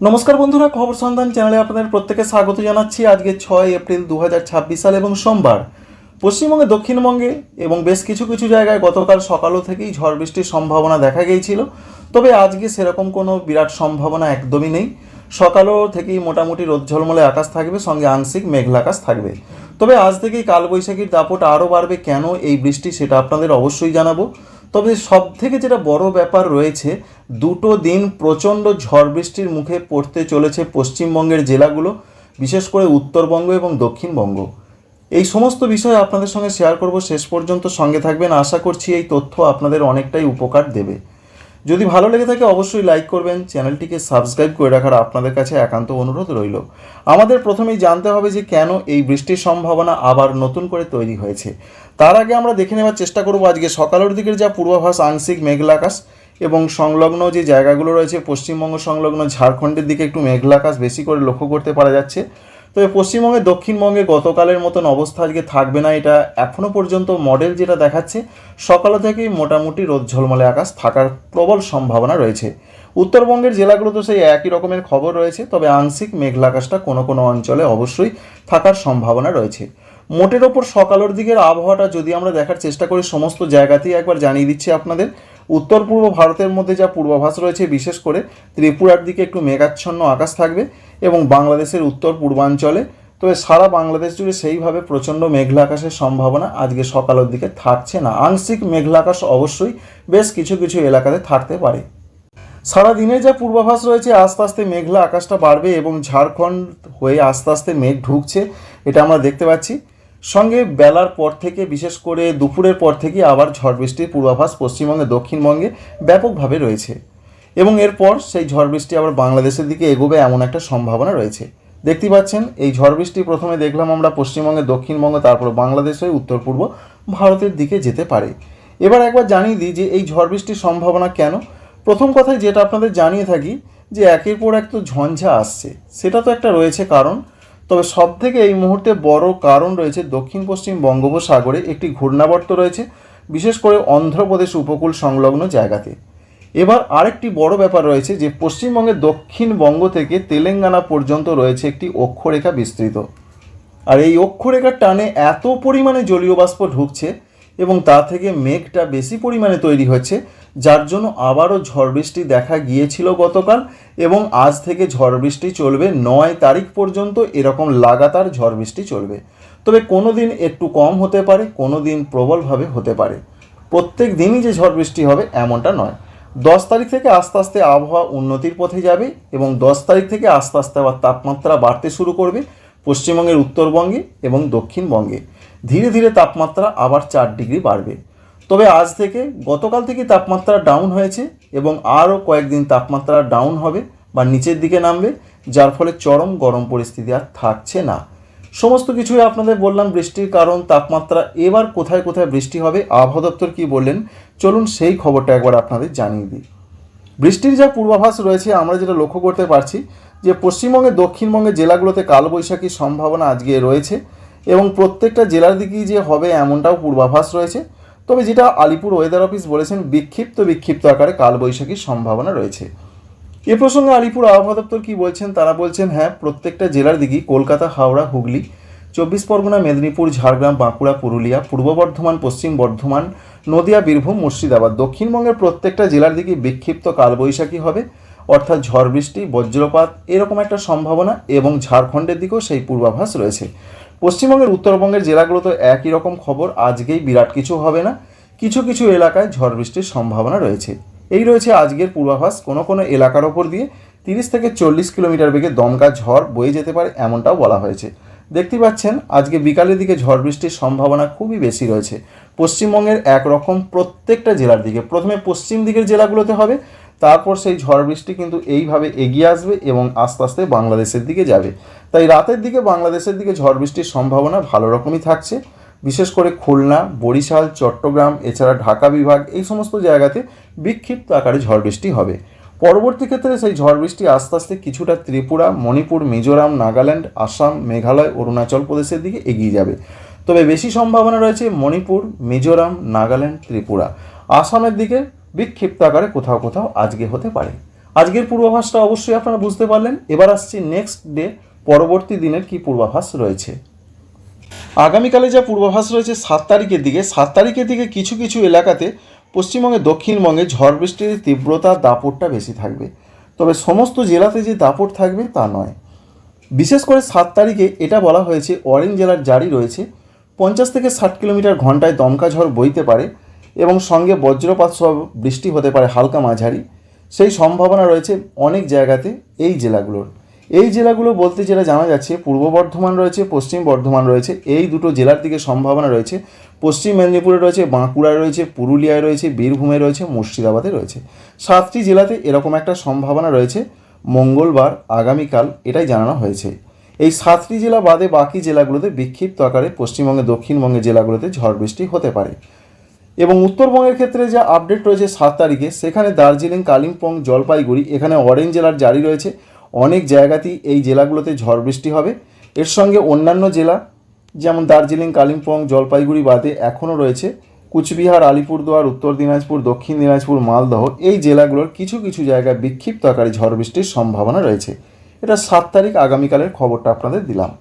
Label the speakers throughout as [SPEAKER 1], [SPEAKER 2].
[SPEAKER 1] নমস্কার বন্ধুরা, খবর সন্ধান চ্যানেলে আপনাদের প্রত্যেকে স্বাগত জানাচ্ছি। আজকে 6 এপ্রিল 2026 সাল এবং সোমবার। পশ্চিমবঙ্গে, দক্ষিণবঙ্গে এবং বেশ কিছু কিছু জায়গায় গতকাল সকালও থেকেই ঝড় বৃষ্টির সম্ভাবনা দেখা গিয়েছিল। তবে আজকে সেরকম কোনো বিরাট সম্ভাবনা একদমই নেই। সকালও থেকেই মোটামুটি রোদ ঝলমলে আকাশ থাকবে, সঙ্গে আংশিক মেঘলা আকাশ থাকবে। তবে আজ থেকেই কালবৈশাখীর দাপট আরও বাড়বে। কেন এই বৃষ্টি সেটা আপনাদের অবশ্যই জানাবো। তবে সব থেকে যেটা বড় ব্যাপার রয়েছে, দুটো দিন প্রচণ্ড ঝড় বৃষ্টির মুখে পড়তে চলেছে পশ্চিমবঙ্গের জেলাগুলো, বিশেষ করে উত্তরবঙ্গ এবং দক্ষিণবঙ্গ। এই সমস্ত বিষয় আপনাদের সঙ্গে শেয়ার করব। শেষ পর্যন্ত সঙ্গে থাকবেন। আশা করছি এই তথ্য আপনাদের অনেকটাই উপকার দেবে। যদি ভালো লেগে থাকে অবশ্যই লাইক করবেন, চ্যানেলটিকে সাবস্ক্রাইব করে রাখার আপনাদের কাছে একান্ত অনুরোধ রইল। আমাদের প্রথমেই জানতে হবে যে কেন এই বৃষ্টির সম্ভাবনা আবার নতুন করে তৈরি হয়েছে। তার আগে আমরা দেখে নেওয়ার চেষ্টা করব আজকে সকালের দিকের যা পূর্বাভাস, আংশিক মেঘলা আকাশ এবং সংলগ্ন যে জায়গাগুলো রয়েছে পশ্চিমবঙ্গ সংলগ্ন ঝাড়খণ্ডের দিকে একটু মেঘলা আকাশ বেশি করে লক্ষ্য করতে পারা যাচ্ছে। তবে পশ্চিমবঙ্গে, দক্ষিণবঙ্গে গতকালের মতন অবস্থা আজকে থাকবে না। এটা এখনও পর্যন্ত মডেল যেটা দেখাচ্ছে, সকাল থেকেই মোটামুটি রোদ ঝলমলে আকাশ থাকার প্রবল সম্ভাবনা রয়েছে। উত্তরবঙ্গের জেলাগুলো তো সেই একই রকমের খবর রয়েছে, তবে আংশিক মেঘলা আকাশটা কোনো কোনো অঞ্চলে অবশ্যই থাকার সম্ভাবনা রয়েছে। মোটের ওপর সকালের দিকের আবহাওয়াটা যদি আমরা দেখার চেষ্টা করি, সমস্ত জায়গাতেই একবার জানিয়ে দিচ্ছি আপনাদের। উত্তর পূর্ব ভারতের মধ্যে যা পূর্বাভাস রয়েছে, বিশেষ করে ত্রিপুরার দিকে একটু মেঘাচ্ছন্ন আকাশ থাকবে এবং বাংলাদেশের উত্তর পূর্বাঞ্চলে, তবে সারা বাংলাদেশ জুড়ে সেইভাবে প্রচণ্ড মেঘলা আকাশের সম্ভাবনা আজকে সকালের দিকে থাকছে না। আংশিক মেঘলা আকাশ অবশ্যই বেশ কিছু কিছু এলাকাতে থাকতে পারে। সারা দিনে যা পূর্বাভাস রয়েছে, আস্তে আস্তে মেঘলা আকাশটা বাড়বে এবং ঝাড়খণ্ড হয়ে আস্তে আস্তে মেঘ ঢুকছে, এটা আমরা দেখতে পাচ্ছি। সঙ্গে বেলার পর থেকে, বিশেষ করে দুপুরের পর থেকে আবার ঝড় বৃষ্টির পূর্বাভাস পশ্চিমবঙ্গে, দক্ষিণবঙ্গে ব্যাপকভাবে রয়েছে এবং এরপর সেই ঝড় বৃষ্টি আবার বাংলাদেশের দিকে এগোবে এমন একটা সম্ভাবনা রয়েছে। দেখতে পাচ্ছেন এই ঝড় বৃষ্টি প্রথমে দেখলাম আমরা পশ্চিমবঙ্গে, দক্ষিণবঙ্গে, তারপর বাংলাদেশ হয়ে উত্তর পূর্ব ভারতের দিকে যেতে পারে। এবার একবার জানিয়ে দিই যে এই ঝড় বৃষ্টির সম্ভাবনা কেন। প্রথম কথায় যেটা আপনাদের জানিয়ে থাকি যে একের পর এক তো ঝঞ্ঝা আসছে, সেটা তো একটা রয়েছে কারণ। তবে সব থেকে এই মুহূর্তে বড় কারণ রয়েছে দক্ষিণ পশ্চিম বঙ্গোপসাগরে একটি ঘূর্ণাবর্ত রয়েছে, বিশেষ করে অন্ধ্রপ্রদেশ উপকূল সংলগ্ন জায়গাতে। এবার আরেকটি বড় ব্যাপার রয়েছে যে পশ্চিমবঙ্গের দক্ষিণবঙ্গ থেকে তেলেঙ্গানা পর্যন্ত রয়েছে একটি অক্ষরেখা বিস্তৃত। আর এই অক্ষরেখার টানে এত পরিমাণে জলীয় বাষ্প ঢুকছে এবং তা থেকে মেঘটা বেশি পরিমাণে তৈরি হচ্ছে, যার জন্য আবারও ঝড় বৃষ্টি দেখা গিয়েছিল গতকাল এবং আজ থেকে ঝড় বৃষ্টি চলবে 9 তারিখ পর্যন্ত। এরকম লাগাতার ঝড় বৃষ্টি চলবে। তবে কোনো দিন একটু কম হতে পারে, কোনো দিন প্রবলভাবে হতে পারে। প্রত্যেক দিনই যে ঝড় বৃষ্টি হবে এমনটা নয়। 10 তারিখ থেকে আস্তে আস্তে আবহাওয়া উন্নতির পথে যাবে এবং 10 তারিখ থেকে আস্তে আস্তে আবার তাপমাত্রা বাড়তে শুরু করবে পশ্চিমবঙ্গের উত্তরবঙ্গে এবং দক্ষিণবঙ্গে। ধীরে ধীরে তাপমাত্রা আবার 4 ডিগ্রি বাড়বে। তবে আজ থেকে, গতকাল থেকে তাপমাত্রা ডাউন হয়েছে এবং আরও কয়েকদিন তাপমাত্রা ডাউন হবে বা নিচের দিকে নামবে, যার ফলে চরম গরম পরিস্থিতি আর থাকছে না। সমস্ত কিছুই আপনাদের বললাম বৃষ্টির কারণ, তাপমাত্রা। এবার কোথায় কোথায় বৃষ্টি হবে, আবহাওয়া দপ্তর কী বললেন, চলুন সেই খবরটা একবার আপনাদের জানিয়ে দিই। বৃষ্টির যা পূর্বাভাস রয়েছে, আমরা যেটা লক্ষ্য করতে পারছি যে পশ্চিমবঙ্গে, দক্ষিণবঙ্গের জেলাগুলোতে কালবৈশাখীর সম্ভাবনা আজকে রয়েছে এবং প্রত্যেকটা জেলার দিকেই যে হবে এমনটাও পূর্বাভাস রয়েছে। তবে যেটা আলিপুর ওয়েদার অফিস বলেছেন, বিক্ষিপ্ত আকারে কালবৈশাখীর সম্ভাবনা রয়েছে। এ প্রসঙ্গে আলিপুর আবহাওয়া দপ্তর কী বলছেন, তারা বলছেন হ্যাঁ, প্রত্যেকটা জেলার দিকেই কলকাতা, হাওড়া, হুগলি, 24 পরগনা, মেদিনীপুর, ঝাড়গ্রাম, বাঁকুড়া, পুরুলিয়া, পূর্ব বর্ধমান, পশ্চিম বর্ধমান, নদিয়া, বীরভূম, মুর্শিদাবাদ, দক্ষিণবঙ্গের প্রত্যেকটা জেলার দিকেই বিক্ষিপ্ত কালবৈশাখী হবে, অর্থাৎ ঝড় বৃষ্টি, বজ্রপাত এরকম একটা সম্ভাবনা এবং ঝাড়খণ্ডের দিকেও সেই পূর্বাভাস রয়েছে। পশ্চিমবঙ্গের, উত্তরবঙ্গের জেলাগুলো তো একই রকম খবর, আজকেই বিরাট কিছু হবে না, কিছু কিছু এলাকায় ঝড় বৃষ্টির সম্ভাবনা রয়েছে। এই রয়েছে আজকের পূর্বাভাস। কোনো কোনো এলাকার ওপর দিয়ে 30 থেকে 40 কিলোমিটার বেগে দমকা ঝড় বয়ে যেতে পারে এমনটাও বলা হয়েছে। দেখতে পাচ্ছেন আজকে বিকালের দিকে ঝড় বৃষ্টির সম্ভাবনা খুবই বেশি রয়েছে পশ্চিমবঙ্গের একরকম প্রত্যেকটা জেলার দিকে। প্রথমে পশ্চিম দিকের জেলাগুলোতে হবে, তারপর সেই ঝড় বৃষ্টি কিন্তু এইভাবে এগিয়ে আসবে এবং আস্তে আস্তে বাংলাদেশের দিকে যাবে। তাই রাতের দিকে বাংলাদেশের দিকে ঝড় বৃষ্টির সম্ভাবনা ভালো রকমই থাকছে, বিশেষ করে খুলনা, বরিশাল, চট্টগ্রাম, এছাড়া ঢাকা বিভাগ, এই সমস্ত জায়গাতে বিক্ষিপ্ত আকারে ঝড় বৃষ্টি হবে। পরবর্তী ক্ষেত্রে সেই ঝড় বৃষ্টি আস্তে আস্তে কিছুটা ত্রিপুরা, মণিপুর, মিজোরাম, নাগাল্যান্ড, আসাম, মেঘালয়, অরুণাচল প্রদেশের দিকে এগিয়ে যাবে। তবে বেশি সম্ভাবনা রয়েছে মণিপুর, মিজোরাম, নাগাল্যান্ড, ত্রিপুরা, আসামের দিকে বিক্ষিপ্ত আকারে কোথাও কোথাও আজকে হতে পারে। আজকের পূর্বাভাসটা অবশ্যই আপনারা বুঝতে পারলেন। এবার আসছে নেক্সট ডে, পরবর্তী দিনের কি পূর্বাভাস রয়েছে। আগামীকালে যা পূর্বাভাস রয়েছে 7 তারিখের দিকে, 7 তারিখের দিকে কিছু কিছু এলাকাতে পশ্চিমবঙ্গে দক্ষিণবঙ্গে ঝড় বৃষ্টির তীব্রতা দাপটটা বেশি থাকবে। তবে সমস্ত জেলাতে যে দাপট থাকবে তা নয়। বিশেষ করে 7 তারিখে এটা বলা হয়েছে অরেঞ্জ জেলার জারি রয়েছে 50 থেকে 60 কিলোমিটার ঘন্টায় দমকা ঝড় বইতে পারে এবং সঙ্গে বজ্রপাত সহ বৃষ্টি হতে পারে হালকা মাঝারি, সেই সম্ভাবনা রয়েছে অনেক জায়গাতে। এই জেলাগুলো বলতে যেটা জানা যাচ্ছে, পূর্ব বর্ধমান রয়েছে, পশ্চিম বর্ধমান রয়েছে, এই দুটো জেলার দিকে সম্ভাবনা রয়েছে। পশ্চিম মেদিনীপুরে রয়েছে, বাঁকুড়ায় রয়েছে, পুরুলিয়ায় রয়েছে, বীরভূমে রয়েছে, মুর্শিদাবাদে রয়েছে। 7টি জেলাতে এরকম একটা সম্ভাবনা রয়েছে মঙ্গলবার আগামীকাল, এটাই জানানো হয়েছে। এই 7টি জেলা বাদে বাকি জেলাগুলোতে বিক্ষিপ্ত আকারে পশ্চিমবঙ্গে দক্ষিণবঙ্গের জেলাগুলোতে ঝড় বৃষ্টি হতে পারে। এবং উত্তরবঙ্গের ক্ষেত্রে যা আপডেট রয়েছে 7 তারিখে, সেখানে দার্জিলিং, কালিম্পং, জলপাইগুড়ি, এখানে অরেঞ্জ জেলার জারি রয়েছে। অনেক জায়গাতেই এই জেলাগুলোতে ঝড় বৃষ্টি হবে। এর সঙ্গে অন্যান্য জেলা যেমন দার্জিলিং, কালিম্পং, জলপাইগুড়ি বাদে এখনও রয়েছে কুচবিহার, আলিপুরদুয়ার, উত্তর দিনাজপুর, দক্ষিণ দিনাজপুর, মালদহ, এই জেলাগুলোর কিছু কিছু জায়গায় বিক্ষিপ্ত আকারে ঝড় বৃষ্টির সম্ভাবনা রয়েছে। এটা 7 তারিখ আগামীকালের খবরটা আপনাদের দিলাম।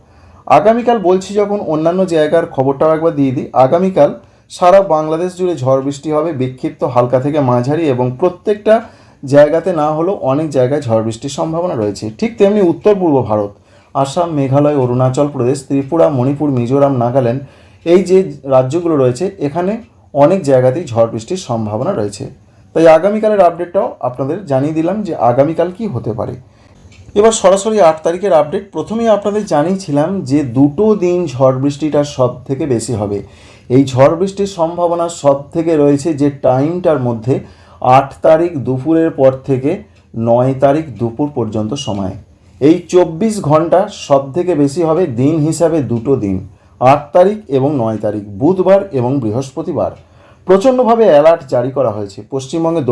[SPEAKER 1] আগামীকাল বলছি যখন অন্যান্য জায়গার খবরটাও একবার দিয়ে দিই। আগামীকাল সারা বাংলাদেশ জুড়ে ঝড় বৃষ্টি হবে, বিক্ষিপ্ত হালকা থেকে মাঝারি, এবং প্রত্যেকটা জায়গাতে না হলেও অনেক জায়গায় ঝড় বৃষ্টির সম্ভাবনা রয়েছে। ঠিক তেমনি উত্তর পূর্ব ভারত, আসাম, মেঘালয়, অরুণাচল প্রদেশ, ত্রিপুরা, মণিপুর, মিজোরাম, নাগাল্যান্ড, এই যে রাজ্যগুলো রয়েছে এখানে অনেক জায়গাতেই ঝড় বৃষ্টির সম্ভাবনা রয়েছে। তাই আগামীকালের আপডেটটাও আপনাদের জানিয়ে দিলাম যে আগামীকাল কি হতে পারে। এবার সরাসরি 8 তারিখের আপডেট। প্রথমেই আপনাদের জানিয়েছিলাম যে দুটো দিন ঝড় বৃষ্টিটা সব থেকে বেশি হবে। এই ঝড় বৃষ্টির সম্ভাবনা সব থেকে রয়েছে যে টাইমটার মধ্যে 8 তারিখ দুপুরের পর থেকে 9 তারিখ দুপুর পর্যন্ত সময়। এই 24 ঘন্টা সব থেকে বেশি হবে দিন হিসাবে দুটো দিন, 8 তারিখ এবং 9 তারিখ, বুধবার এবং বৃহস্পতিবার। প্রচণ্ডভাবে অ্যালার্ট জারি করা হয়েছে পশ্চিমবঙ্গে,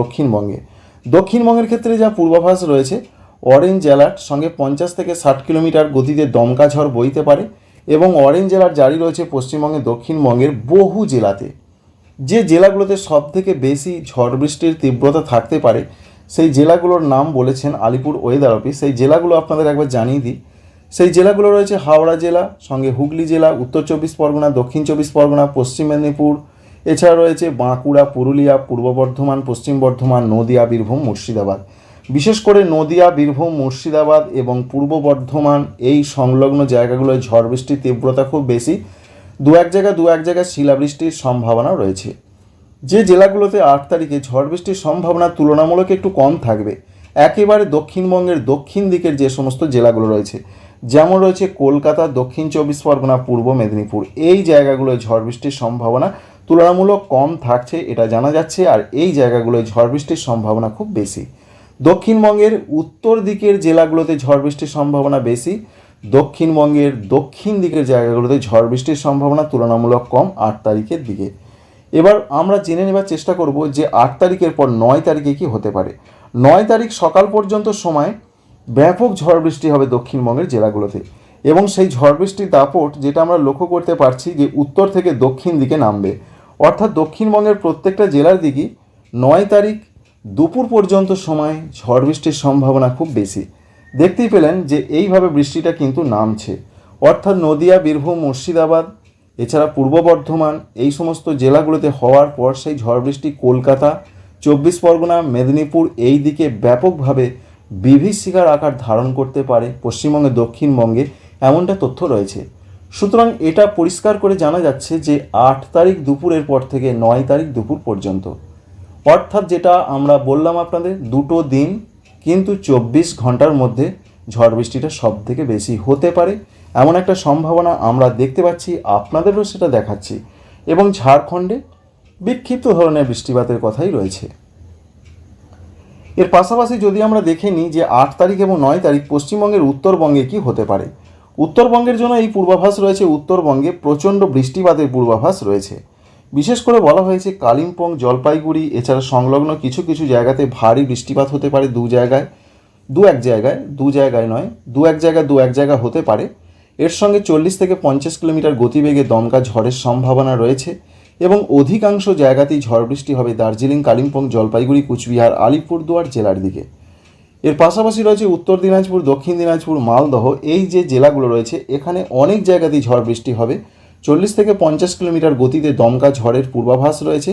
[SPEAKER 1] দক্ষিণবঙ্গের ক্ষেত্রে যা পূর্বাভাস রয়েছে, অরেঞ্জ অ্যালার্ট, সঙ্গে 50 থেকে 60 কিলোমিটার গতিতে দমকা ঝড় বইতে পারে এবং অরেঞ্জ অ্যালার্ট জারি রয়েছে পশ্চিমবঙ্গে দক্ষিণবঙ্গের বহু জেলাতে। যে জেলাগুলোতে সব থেকে বেশি ঝড় বৃষ্টির তীব্রতা থাকতে পারে সেই জেলাগুলোর নাম বলেছেন আলিপুর ওয়েদার অফিস। সেই জেলাগুলো আপনাদের একবার জানিয়ে দিই। সেই জেলাগুলো রয়েছে হাওড়া জেলা, সঙ্গে হুগলি জেলা, উত্তর 24 পরগনা, দক্ষিণ 24 পরগনা, পশ্চিম মেদিনীপুর, এছাড়া রয়েছে বাঁকুড়া, পুরুলিয়া, পূর্ব বর্ধমান, পশ্চিম বর্ধমান, নদিয়া, বীরভূম, মুর্শিদাবাদ। বিশেষ করে নদিয়া, বীরভূম, মুর্শিদাবাদ এবং পূর্ব বর্ধমান, এই সংলগ্ন জায়গাগুলোয় ঝড় বৃষ্টির তীব্রতা খুব বেশি। দু এক জায়গায় শিলাবৃষ্টির সম্ভাবনা রয়েছে। যে জেলাগুলোতে 8 তারিখে ঝড় বৃষ্টির সম্ভাবনা তুলনামূলক একটু কম থাকবে, একেবারে দক্ষিণবঙ্গের দক্ষিণ দিকের যে সমস্ত জেলাগুলো রয়েছে, যেমন রয়েছে কলকাতা, দক্ষিণ 24 পরগনা, পূর্ব মেদিনীপুর, এই জায়গাগুলোয় ঝড় বৃষ্টির সম্ভাবনা তুলনামূলক কম থাকছে, এটা জানা যাচ্ছে। আর এই জায়গাগুলোয় ঝড় বৃষ্টির সম্ভাবনা খুব বেশি। দক্ষিণবঙ্গের উত্তর দিকের জেলাগুলোতে ঝড় বৃষ্টির সম্ভাবনা বেশি, দক্ষিণবঙ্গের দক্ষিণ দিকের জায়গাগুলোতে ঝড় বৃষ্টির সম্ভাবনা তুলনামূলক কম 8 তারিখের দিকে। এবার আমরা জেনে নেবার চেষ্টা করব যে 8 তারিখের পর 9 তারিখে কি হতে পারে। 9 তারিখ সকাল পর্যন্ত সময় ব্যাপক ঝড় বৃষ্টি হবে দক্ষিণবঙ্গের জেলাগুলোতে, এবং সেই ঝড় বৃষ্টির দাপট যেটা আমরা লক্ষ্য করতে পারছি যে উত্তর থেকে দক্ষিণ দিকে নামবে, অর্থাৎ দক্ষিণবঙ্গের প্রত্যেকটা জেলার দিকেই 9 তারিখ দুপুর পর্যন্ত সময় ঝড় বৃষ্টির সম্ভাবনা খুব বেশি। দেখতেই পেলেন যে এইভাবে বৃষ্টিটা কিন্তু নামছে, অর্থাৎ নদিয়া, বীরভূম, মুর্শিদাবাদ, এছাড়া পূর্ব বর্ধমান, এই সমস্ত জেলাগুলোতে হওয়ার পর সেই ঝড় বৃষ্টি কলকাতা, 24 পরগনা, মেদিনীপুর, এই দিকে ব্যাপকভাবে বিভীষিকার আকার ধারণ করতে পারে পশ্চিমবঙ্গে, দক্ষিণবঙ্গে, এমনটা তথ্য রয়েছে। সুতরাং এটা পরিষ্কার করে জানা যাচ্ছে যে 8 তারিখ দুপুরের পর থেকে 9 তারিখ দুপুর পর্যন্ত, অর্থাৎ যেটা আমরা বললাম আপনাদের দুটো দিন, কিন্তু 24 ঘন্টার মধ্যে ঝড় বৃষ্টিটা সব থেকে বেশি হতে পারে এমন একটা সম্ভাবনা আমরা দেখতে পাচ্ছি, আপনাদেরও সেটা দেখাচ্ছি। এবং ঝাড়খণ্ডে বিক্ষিপ্ত ধরনের বৃষ্টিপাতের কথাই রয়েছে। এর পাশাপাশি যদি আমরা দেখে নিই যে 8 তারিখ এবং 9 তারিখ পশ্চিমবঙ্গের উত্তরবঙ্গে কি হতে পারে। উত্তরবঙ্গের জন্য এই পূর্বাভাস রয়েছে, উত্তরবঙ্গে প্রচণ্ড বৃষ্টিপাতের পূর্বাভাস রয়েছে। বিশেষ করে বলা হয়েছে কালিম্পং, জলপাইগুড়ি, এছাড়া সংলগ্ন কিছু কিছু জায়গাতে ভারী বৃষ্টিপাত হতে পারে দু এক জায়গায় হতে পারে। এর সঙ্গে 40 থেকে 50 কিলোমিটার গতিবেগে দমকা ঝড়ের সম্ভাবনা রয়েছে এবং অধিকাংশ জায়গাতেই ঝড় বৃষ্টি হবে দার্জিলিং, কালিম্পং, জলপাইগুড়ি, কুচবিহার, আলিপুরদুয়ার জেলার দিকে। এর পাশাপাশি রয়েছে উত্তর দিনাজপুর, দক্ষিণ দিনাজপুর, মালদহ, এই যে জেলাগুলো রয়েছে এখানে অনেক জায়গাতেই ঝড় বৃষ্টি হবে। 40 থেকে 50 কিলোমিটার গতিতে দমকা ঝড়ের পূর্বাভাস রয়েছে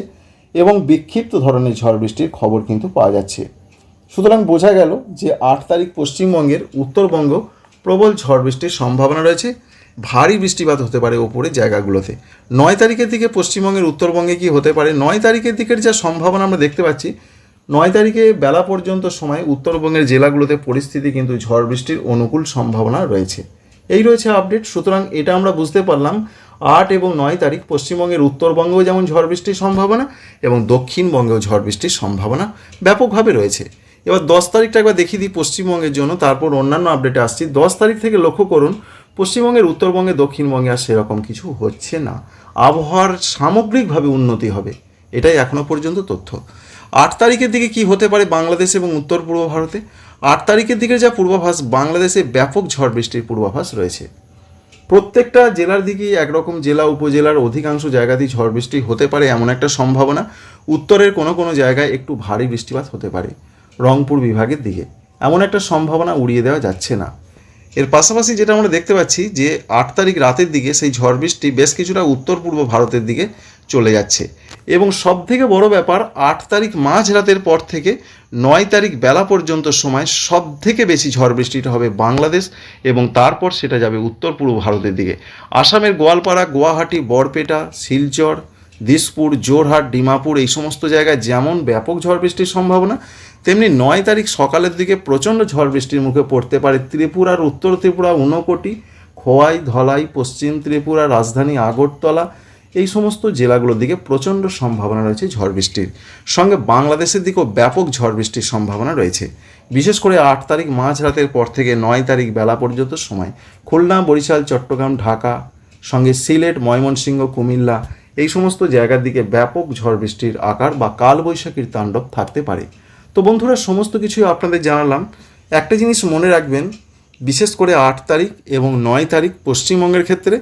[SPEAKER 1] এবং বিক্ষিপ্ত ধরনের ঝড় বৃষ্টির খবর কিন্তু পাওয়া যাচ্ছে। সুতরাং বোঝা গেল যে 8 তারিখ পশ্চিমবঙ্গের উত্তরবঙ্গ প্রবল ঝড় বৃষ্টির সম্ভাবনা রয়েছে, ভারী বৃষ্টিপাত হতে পারে ওপরের জায়গাগুলোতে। 9 তারিখের দিকে পশ্চিমবঙ্গের উত্তরবঙ্গে কি হতে পারে, 9 তারিখের দিকের যা সম্ভাবনা আমরা দেখতে পাচ্ছি, 9 তারিখে বেলা পর্যন্ত সময় উত্তরবঙ্গের জেলাগুলোতে পরিস্থিতি কিন্তু ঝড় বৃষ্টির অনুকূল সম্ভাবনা রয়েছে। এই রয়েছে আপডেট। সুতরাং এটা আমরা বুঝতে পারলাম 8 এবং 9 তারিখ পশ্চিমবঙ্গের উত্তরবঙ্গেও যেমন ঝড় বৃষ্টির সম্ভাবনা এবং দক্ষিণবঙ্গেও ঝড় বৃষ্টির সম্ভাবনা ব্যাপকভাবে রয়েছে। এবার 10 তারিখটা একবার দেখিয়ে দিই পশ্চিমবঙ্গের জন্য, তারপর অন্যান্য আপডেটে আসছি। 10 তারিখ থেকে লক্ষ্য করুন পশ্চিমবঙ্গের উত্তরবঙ্গে, দক্ষিণবঙ্গে আর সেরকম কিছু হচ্ছে না। আবহাওয়ার সামগ্রিকভাবে উন্নতি হবে, এটাই এখনও পর্যন্ত তথ্য। 8 তারিখের দিকে কি হতে পারে বাংলাদেশ এবং উত্তর পূর্ব ভারতে? 8 তারিখের দিকে যা পূর্বাভাস, বাংলাদেশে ব্যাপক ঝড় বৃষ্টির পূর্বাভাস রয়েছে। প্রত্যেকটা জেলার দিকেই একরকম, জেলা উপজেলার অধিকাংশ জায়গাতেই ঝড় বৃষ্টি হতে পারে এমন একটা সম্ভাবনা। উত্তরের কোনো কোনো জায়গায় একটু ভারী বৃষ্টিপাত হতে পারে, রংপুর বিভাগের দিকে এমন একটা সম্ভাবনা উড়িয়ে দেওয়া যাচ্ছে না। এর পাশাপাশি যেটা আমরা দেখতে পাচ্ছি যে 8 তারিখ রাতের দিকে সেই ঝড় বৃষ্টি বেশ কিছুটা উত্তর পূর্ব ভারতের দিকে চলে যাচ্ছে। এবং সবথেকে বড় ব্যাপার, 8 তারিখ মাঝরাতের পর থেকে 9 তারিখ বেলা পর্যন্ত সময় সবথেকে বেশি ঝড় বৃষ্টিটা হবে বাংলাদেশ এবং তারপর সেটা যাবে উত্তর পূর্ব ভারতের দিকে। আসামের গোয়ালপাড়া, গুয়াহাটি, বরপেটা, শিলচর, দিসপুর, জোরহাট, ডিমাপুর, এই সমস্ত জায়গায় যেমন ব্যাপক ঝড় বৃষ্টির সম্ভাবনা, তেমনি 9 তারিখ সকালের দিকে প্রচণ্ড ঝড় বৃষ্টির মুখে পড়তে পারে ত্রিপুরার, উত্তর ত্রিপুরা, ঊনকোটি, খোয়াই, ধলাই, পশ্চিম ত্রিপুরা, রাজধানী আগরতলা, এই সমস্ত জেলাগুলোর দিকে প্রচণ্ড সম্ভাবনা রয়েছে ঝড় বৃষ্টির। সঙ্গে বাংলাদেশের দিকেও ব্যাপক ঝড় বৃষ্টির সম্ভাবনা রয়েছে। বিশেষ করে 8 তারিখ মাঝরাতের পর থেকে 9 তারিখ বেলা পর্যন্ত সময় খুলনা, বরিশাল, চট্টগ্রাম, ঢাকা, সঙ্গে সিলেট, ময়মনসিংহ, কুমিল্লা, এই সমস্ত জায়গার দিকে ব্যাপক ঝড় বৃষ্টির আকার বা কালবৈশাখীর তাণ্ডব থাকতে পারে। তো বন্ধুরা, সমস্ত কিছুই আপনাদের জানালাম। একটা জিনিস মনে রাখবেন, বিশেষ করে 8 তারিখ এবং 9 তারিখ পশ্চিমবঙ্গের ক্ষেত্রে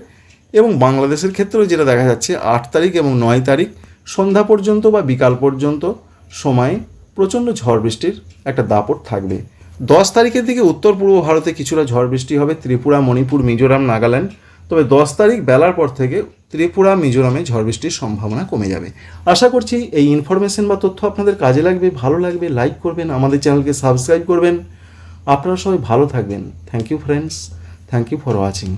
[SPEAKER 1] এবং বাংলাদেশের ক্ষেত্রেও যেটা দেখা যাচ্ছে, 8 তারিখ এবং 9 তারিখ সন্ধ্যা পর্যন্ত বা বিকাল পর্যন্ত সময়ে প্রচণ্ড ঝড় বৃষ্টির একটা দাপট থাকবে। 10 তারিখের দিকে উত্তর পূর্ব ভারতে কিছুটা ঝড় বৃষ্টি হবে, ত্রিপুরা, মণিপুর, মিজোরাম, নাগাল্যান্ড। তবে 10 তারিখ বেলার পর থেকে ত্রিপুরা, মিজোরামে ঝড় বৃষ্টির সম্ভাবনা কমে যাবে। আশা করছি এই ইনফরমেশন বা তথ্য আপনাদের কাজে লাগবে, ভালো লাগবে। লাইক করবেন, আমাদের চ্যানেলকে সাবস্ক্রাইব করবেন। আপনারা সবাই ভালো থাকবেন। Thank you friends, thank you for watching.